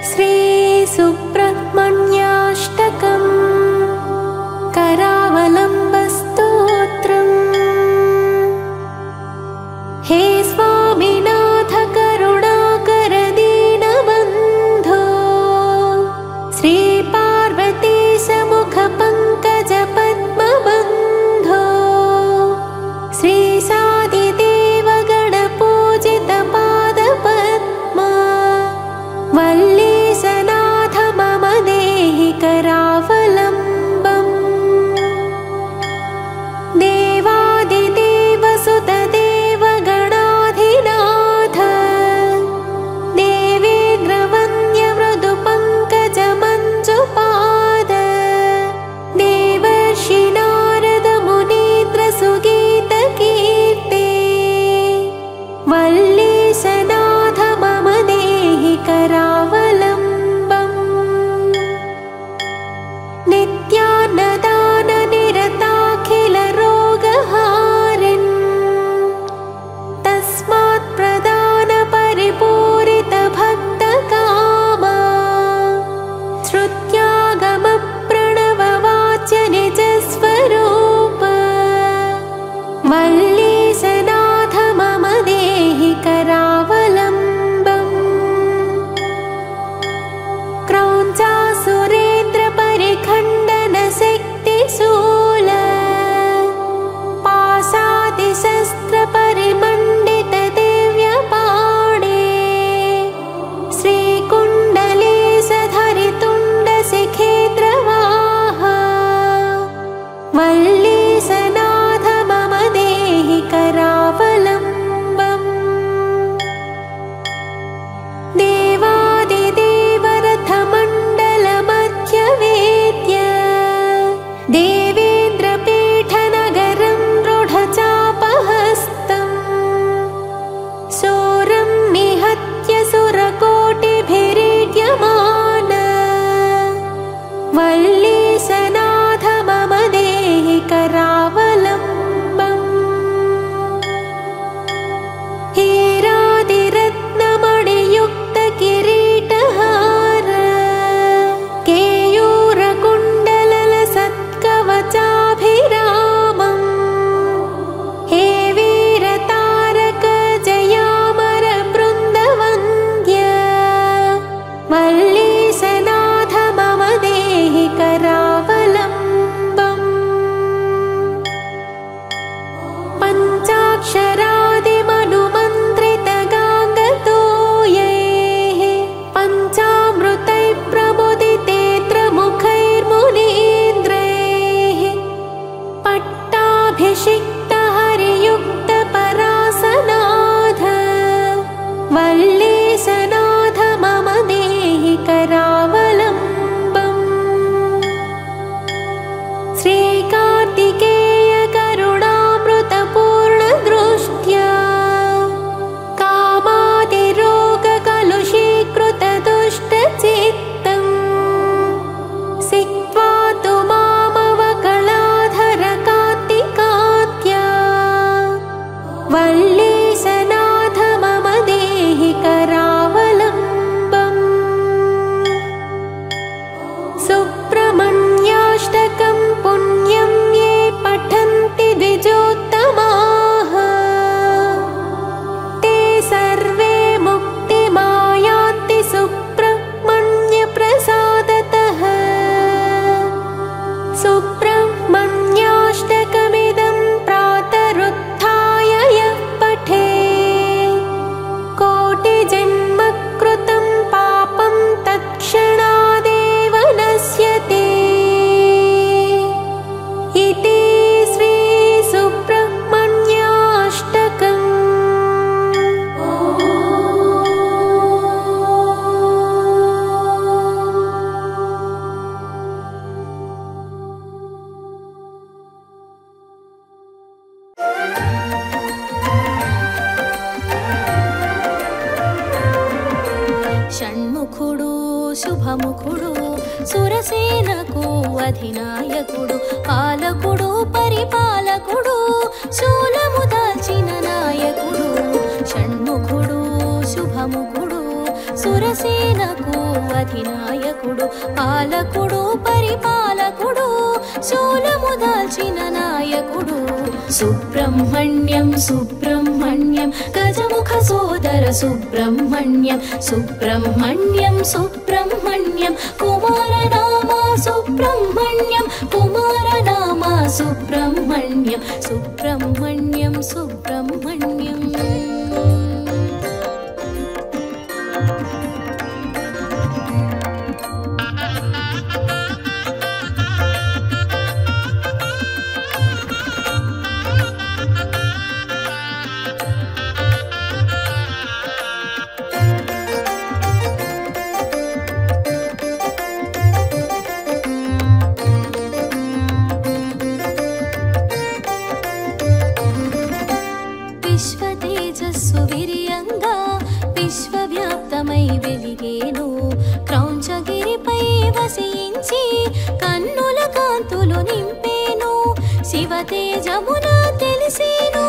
श्री सुब्रह्मण्याष्टकं करावलम्बस्तोत्रम्। हे स्वामिनाथ करुणाकर दीनबन्धो श्री पार्वतीश मुख पंकज पद्मबन्धो श्री सादिदेव गणपूजित पादपद्मा वल्लीशनाथ मम देहि करावलम्बम्। देवादिदेव सुतदेव गणाधिनाथ देवेन्द्रवन्द्य मृदु पंकज मंजुपाद देवर्षि नारद मुनीन्द्र सुगीत कीर्ते वल्लीशनाथ मम देहि करावलम्बम्। नित्यान्नदान निरताखिल रोगहारिन् तस्मात् प्रदान परिपूरित भक्तकामा श्रुत्यागम प्रणव वाच्य निज स्वरूप वल्लीशनाथ मम देहि करावलम्बम्। क्रौञ्चासुरेन्द्र परिखण्डन शक्तिशूल पाशादिशस्त्र परिमण्डित दिव्यपाणे श्रीकुण्डलेशधरितुण्ड शिखेन्द्रवाह वल्लीशनाथ मम देहि करावलम्बम्। देवादिदेव रथमण्डल मध्यवेद्य देवेन्द्रपीठनगरं दृढचापहस्तम् शूरं निहत्य सुरकोटिभिरीड्यमान वल्लीशनाथ मम देहि करावलम्बम्। हीरादिरत्नमणियुक्त किरीटहार केयूरकुण्डलल सत्कवचाभिरामम् हे वीरतारक जयामर बृन्दवन्द्य वल्लीशनाथ मम देहि करावलम्बम्। पञ्चाक्षरादिमनुमन्त्रितगाङ्गतोयैः पञ्चामृतैः प्रमुदितेऽत्रमुखैर्मुनीन्द्रैः पट्टाभिषिक्त हरियुक्त परासनाथ वल्लीशनाथ मम देहि करावलम्बम्। श्रीकार्तिकेय करुणामृतपूर्ण दृष्ट्या कामादिरोगकलुषीकृत दुष्टचित्तम् सिक्त्वा तु मामवकलाधर कार्तिकात्या वल्लीशनाथ मम देहि करावलम्बम्। सुब्रह्मण्याष्टकं पुण्यं ये पठन्ति द्विजोत्तमाः ते सर्वे मुक्तिमायान्ति सुब्रह्मण्यप्रसादतः। सुब्रह्मण्याष्टकमिदं प्रातरुत्थाय यः पठेत् कोटिजन्मकृतं पापं तत्क्षणादेव नश्यति इति श्री सुब्रह्मण्याष्टकम्। షణ్ముఖుడు శుభముఖుడు సురసేనకు అధినాయకుడు పాలకుడు పరిపాలకుడు శూలము దాల్చిన నాయకుడు సురసేనకు అధినాయకుడు పాలకుడు పరిపాలకుడు శూలము దాల్చిన నాయకుడు సుబ్రహ్మణ్యం సుబ్రహ్మణ్యం గజముఖ సోదర సుబ్రహ్మణ్యం సుబ్రహ్మణ్యం సుబ్రహ్మణ్యం కుమారనామ సుబ్రహ్మణ్యం కుమారనామ సుబ్రహ్మణ్యం సుబ్రహ్మణ్యం సుబ్రహ్మణ్యం విశ్వతేజస్సు విరియంగా విశ్వవ్యాప్తమై వెలిగేను క్రౌంచగిరిపై వసించి కన్నుల కాంతులు నింపేను శివతేజమున తెలిసేను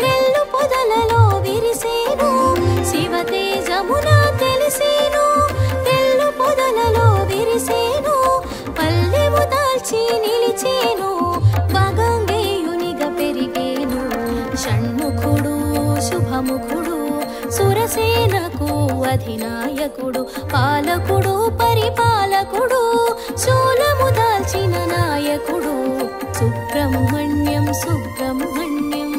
రెల్లు పొదలలో విరిసేను శివతేజమున తెలిసేను రెల్లు పొదలలో విరిసేను పల్లెము దాల్చి నిలిచేను భగంగేయునిగా పెరిగేను షణ్ముఖుడు శుభముఖుడు సురసేనకు అధినాయకుడు పాలకుడు పరిపాలకుడు శూలము దాల్చిన నాయకుడు సుబ్రహ్మణ్యం సుబ్రహ్మణ్యం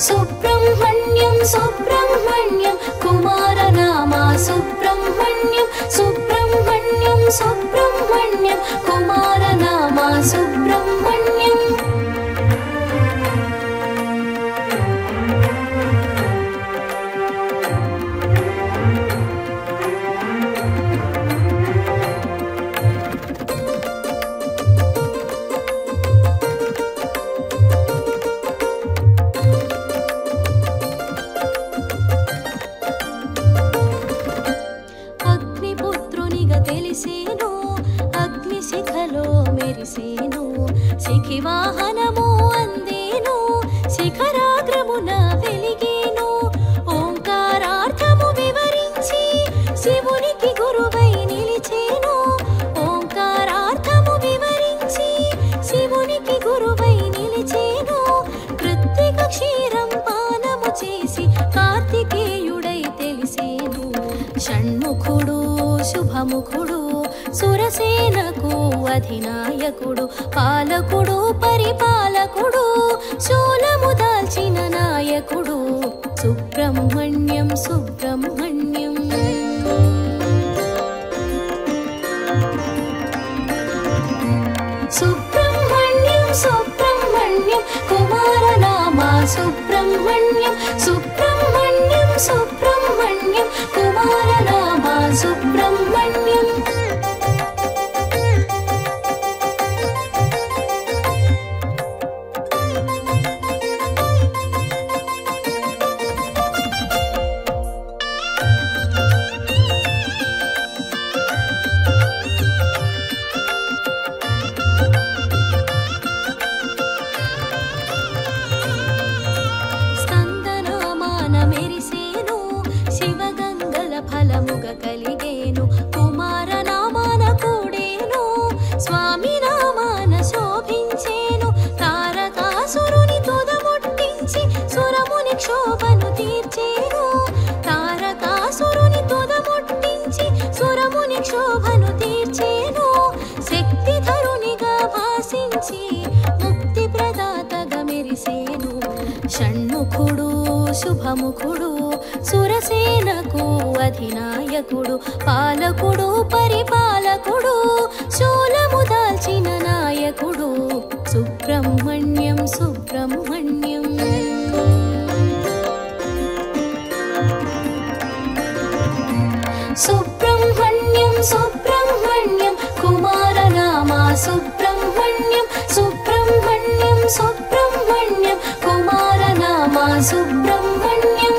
సుబ్రహ్మణ్యం సుబ్రహ్మణ్యం కుమారనామ సుబ్రహ్మణ్యం సుబ్రహ్మణ్యం సుబ్రహ్మణ్యం కుమారనామ సుబ్రహ్మణ్యం తెలిసేను అగ్నిశిఖలో మెరిసేను శిఖివాహనము అందేను శిఖరాగ్రమున వెలిగేను ఓంకారార్థము వివరించి శివునికి గురువై నిలిచేను ఓంకారార్థము వివరించి శివునికి గురువై నిలిచేను కృత్తిక క్షీరం పానము చేసి కార్తికేయుడై తెలిసేను షణ్ముఖుడు శుభముఖుడు సురసేనకు అధినాయకుడు పాలకుడు పరిపాలకుడు శూలము దాల్చిన నాయకుడు సుబ్రహ్మణ్యం సుబ్రహ్మణ్యం సుబ్రహ్మణ్యం సుబ్రహ్మణ్యం కుమారనామ సుబ్రహ్మణ్యం సుబ్రహ్మణ్యం సుబ్రహ్మణ్యం కుమారనామ సుబ్రహ్మణ్యం ఫలముగ కలిగేను కుమారనామాన కూడేను స్వామి నామాన శోభించేను తారకాసురుని తుదముట్టించి సురముని క్షోభను తీర్చేను తారకాసురుని తుదముట్టించి సురముని క్షోభను తీర్చేను శక్తిధరునిగా భాసించి ముక్తి ప్రదాతగా మెరిసేను షణ్ముఖుడు శుభముఖుడు సురసేనకు అధినాయకుడు పాలకుడు పరిపాలకుడు శూలము దాల్చిన నాయకుడు సుబ్రహ్మణ్యం సుబ్రహ్మణ్యం సుబ్రహ్మణ్యం సుబ్రహ్మణ్యం కుమారనామ సుబ్రహ్మణ్యం సుబ్రహ్మణ్యం సుబ్రహ్మణ్యం కుమారనామ సుబ్రహ్మణ్యం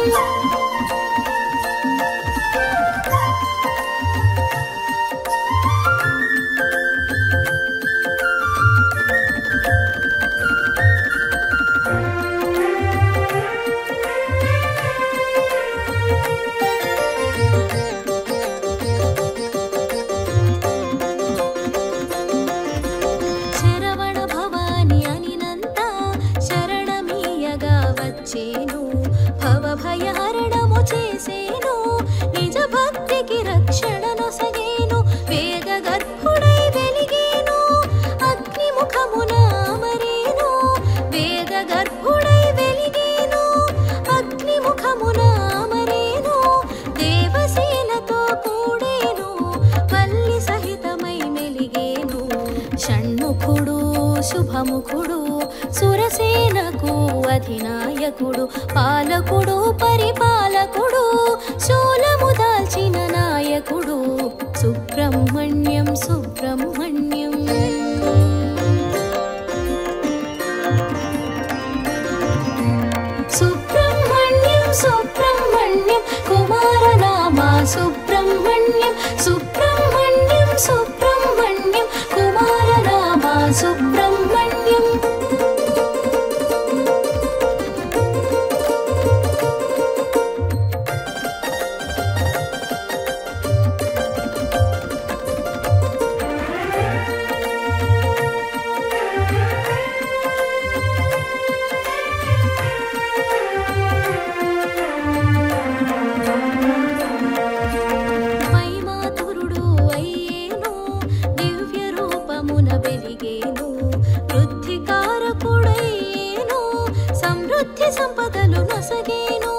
భయహరణము చేసేను నిజ భక్తికి రక్షణ నొసగేను వేద గర్భుడై వెలిగేను అగ్ని ముఖమున అమరేను వేద గర్భుడై వెలిగేను అగ్ని ముఖమున అమరేను దేవసేనతో కూడేను వల్లి సహితమై మెలిగేను షణ్ముఖుడు శుభముఖుడు సురసేనకు అధినాయకుడు పాలకుడు పరిపాలకుడు శూలము దాల్చిన నాయకుడు సుబ్రహ్మణ్యం సుబ్రహ్మణ్యం సుబ్రహ్మణ్యం సుబ్రహ్మణ్యం కుమారనామా సుబ్రహ్మణ్యం సుబ్రహ్మణ్యం సుబ్రహ్మణ్యం కుమారనామా సుబ్రహ్మణ్యం వైమాతురుడు అయ్యేను దివ్య రూపమున వెలిగేను వృద్ధికారకుడయ్యేను సమృద్ధి సంపదలు నొసగేను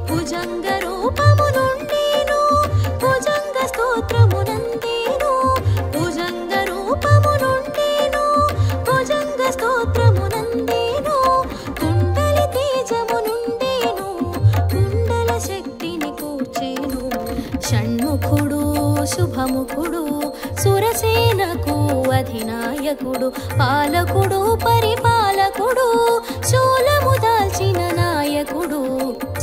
భుజంగ రూపమునుండేను భుజంగ స్తోత్రమునందేను భుజంగ రూపమునుండేను భుజంగ స్తోత్రమునందేను కుండలి తేజమునుండేను కుండల శక్తిని కూర్చేను షణ్ముఖుడు శుభముఖుడు సురసేనకు అధినాయకుడు పాలకుడు పరిపాలకుడు శూలము దాల్చిన నాయకుడు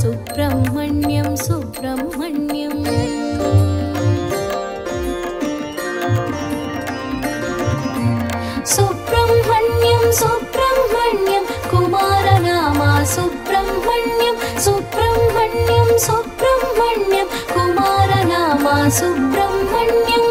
సుబ్రహ్మణ్యం సుబ్రహ్మణ్యం సుబ్రహ్మణ్యం సుబ్రహ్మణ్యం కుమారనామా సుబ్రహ్మణ్యం సుబ్రహ్మణ్యం సుబ్రహ్మణ్యం కుమారనామా సుబ్రహ్మణ్యం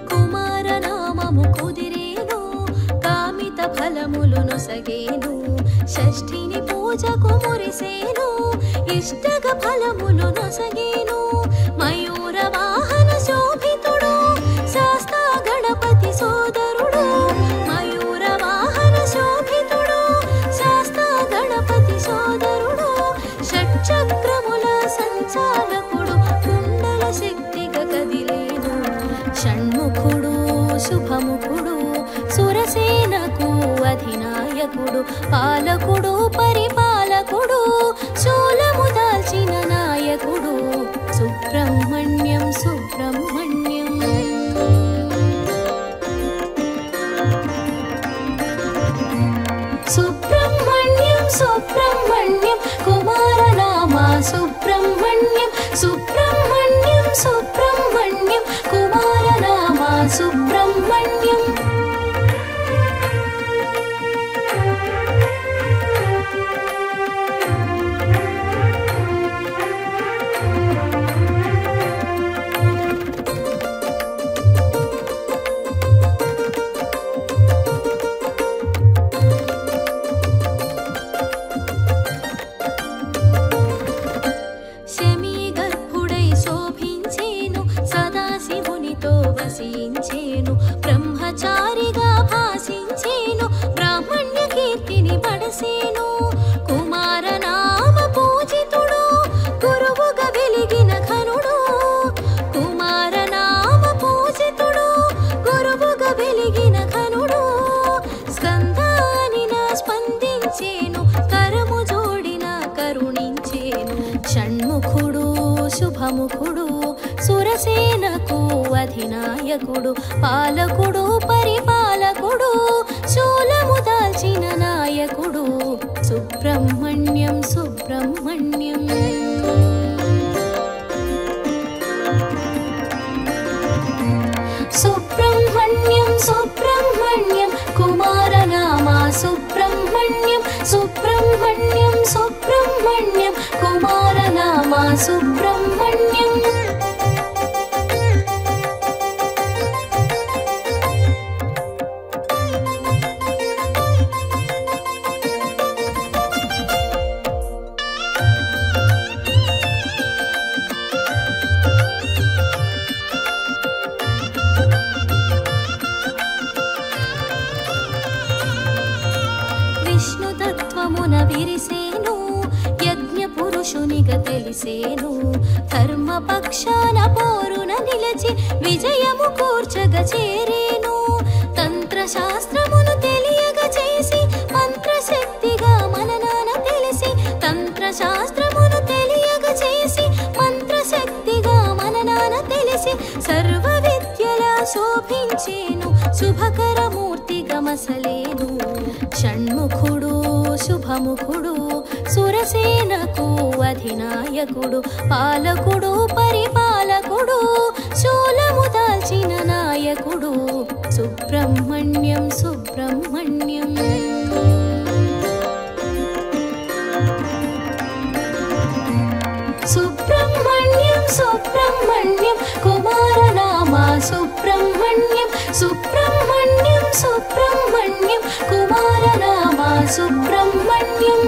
కుమారనామము కుదిరేను కామిత ఫలములు నొసగేను షష్ఠిని పూజకు మురిసేను ఇష్టగ ఫలములు నొసగేను మయూర వాహన శోభితుడు శాస్తా గణపతి సోదరుడు మయూర వాహన శోభితుడు శాస్తా గణపతి సోదరుడు షట్చక్రముల సంచాలకుడు కుండల శక్తిగా కదిలేను షణ్ముఖుడు శుభముఖుడు సురసేనకు అధినాయకుడు పాలకుడు పరిపాలకుడు శూలము దాల్చిన నాయకుడు సుబ్రహ్మణ్యం సుబ్రహ్మణ్యం సుబ్రహ్మణ్యం సుబ్రహ్మణ్యం కుమారనామా సుబ్రహ్మణ్యం సుబ్రహ్మణ్యం సుబ్రహ్మణ్యం కుమారనామా సుబ్రహ్మణ్యం శమీ గర్భుడై శోభించేను సదాశివునితో వసించేను బ్రహ్మచారిగా భాషించేను బ్రాహ్మణ్య కీర్తిని పడసేను కుమారనామ పూజితుడు గురువుగా వెలిగిన ఘనుడు కుమారనామ పూజితుడు గురువుగా వెలిగిన ఘనుడు స్కందానిన స్పందించేను కరము జోడిన కరుణించేను షణ్ముఖుడు శుభముఖుడు సురసేనకు అధినాయకుడు పాలకుడు పరిపాలకుడు శూలము దాల్చిన నాయకుడు సుబ్రహ్మణ్యం సుబ్రహ్మణ్యం సుబ్రహ్మణ్యం సుబ్రహ్మణ్యం కుమారనామా సుబ్రహ్మణ్యం సుబ్రహ్మణ్యం సుబ్రహ్మణ్యం కుమారనామా సుబ్రహ్మణ్యం విష్ణుతత్వమున విరిసేను యజ్ఞ పురుషునిగ తెలిసేను ధర్మపక్షాన పోరున నిలచి విజయము కూర్చగ చేరేను తంత్రశాస్త్రమును తెలియగ చేసి మంత్రశక్తిగా మననాన తెలిసి తంత్రశాస్త్రమును తెలియగ చేసి మంత్రశక్తిగా మననాన తెలిసి సర్వ విద్యలా శోభించేను శుభకరమూర్తిగా మసలేను షణ్ముఖుడు శుభముఖుడు సురసేనకు అధినాయకుడు పాలకుడు పరిపాలకుడు శూలము దాల్చిన నాయకుడు సుబ్రహ్మణ్యం సుబ్రహ్మణ్యం సుబ్రహ్మణ్యం సుబ్రహ్మణ్యం కుమారనామా సుబ్రహ్మణ్యం సుబ్రహ్మణ్యం సుబ్రహ్మణ్యం కుమారనామా సుబ్రహ్మణ్యం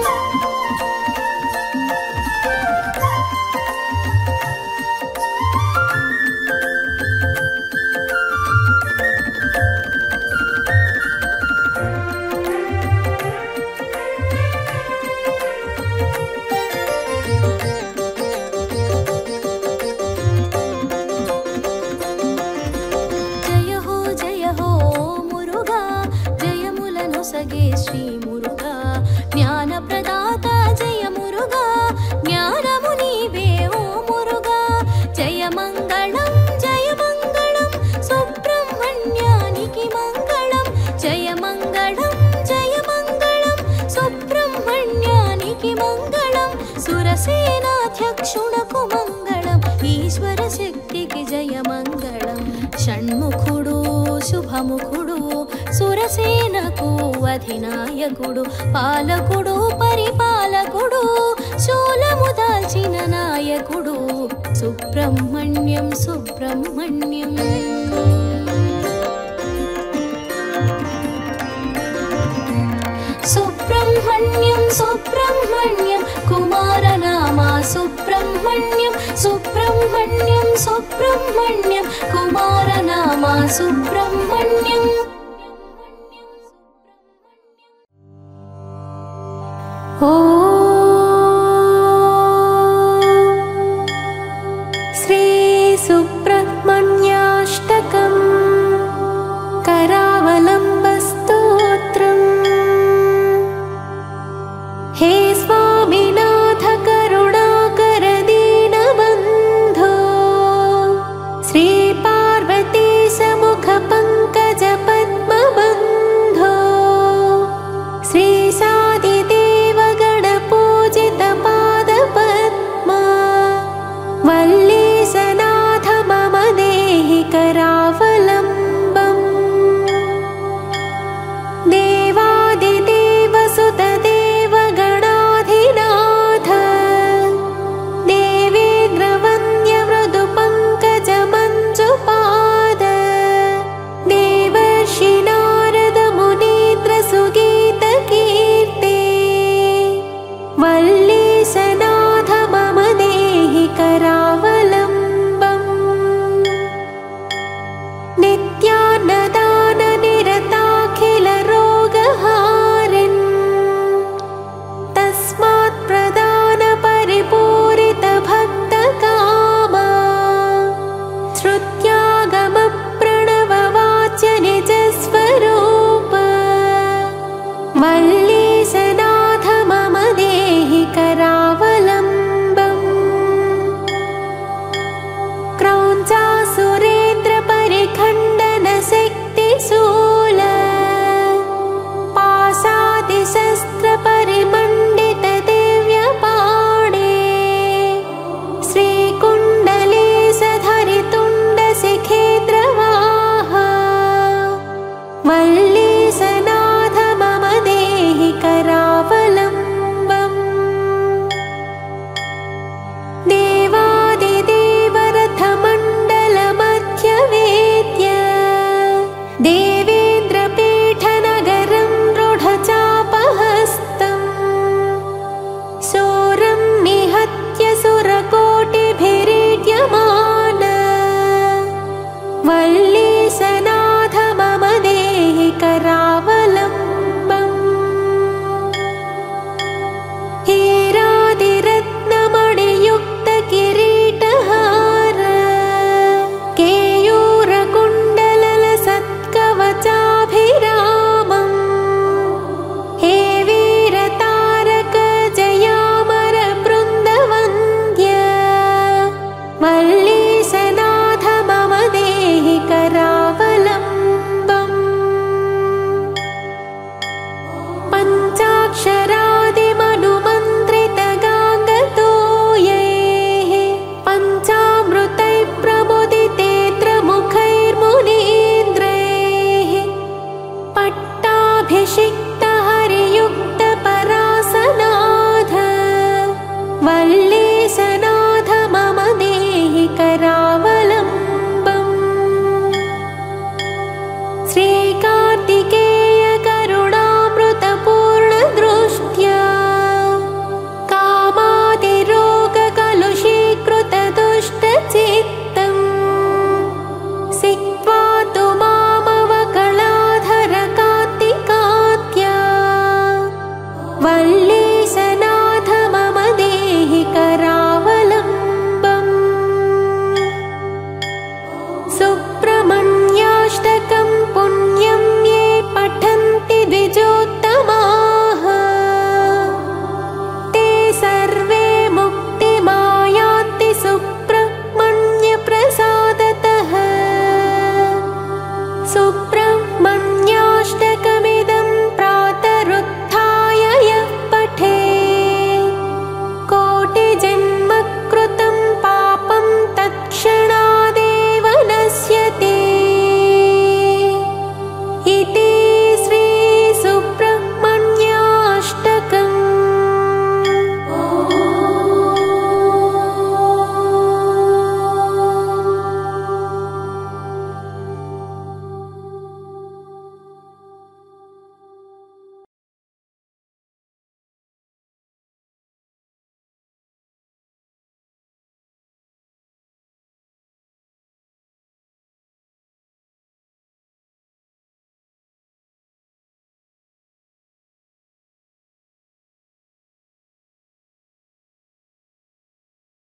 సగే శ్రీ మురుగా జ్ఞాన ప్రదాత జయ మురుగా జ్ఞానము నీవే ఓ మురుగా జయ మంగళం సుబ్రహ్మణ్యానికి మంగళం జయ మంగళం సుబ్రహ్మణ్యానికి మంగళం సురసేనాధ్యక్షునకు మంగళం ఈశ్వర శక్తికి జయ మంగళం షణ్ముఖుడు శుభముఖుడు సురసేనకు అధినాయకుడు పాలకుడు పరిపాలకుడు శూలము దాల్చిన నాయకుడు సుబ్రహ్మణ్యం సుబ్రహ్మణ్యం సుబ్రహ్మణ్యం సుబ్రహ్మణ్యం కుమారనామా సుబ్రహ్మణ్యం సుబ్రహ్మణ్యం సుబ్రహ్మణ్యం కుమారనామా సుబ్రహ్మణ్యం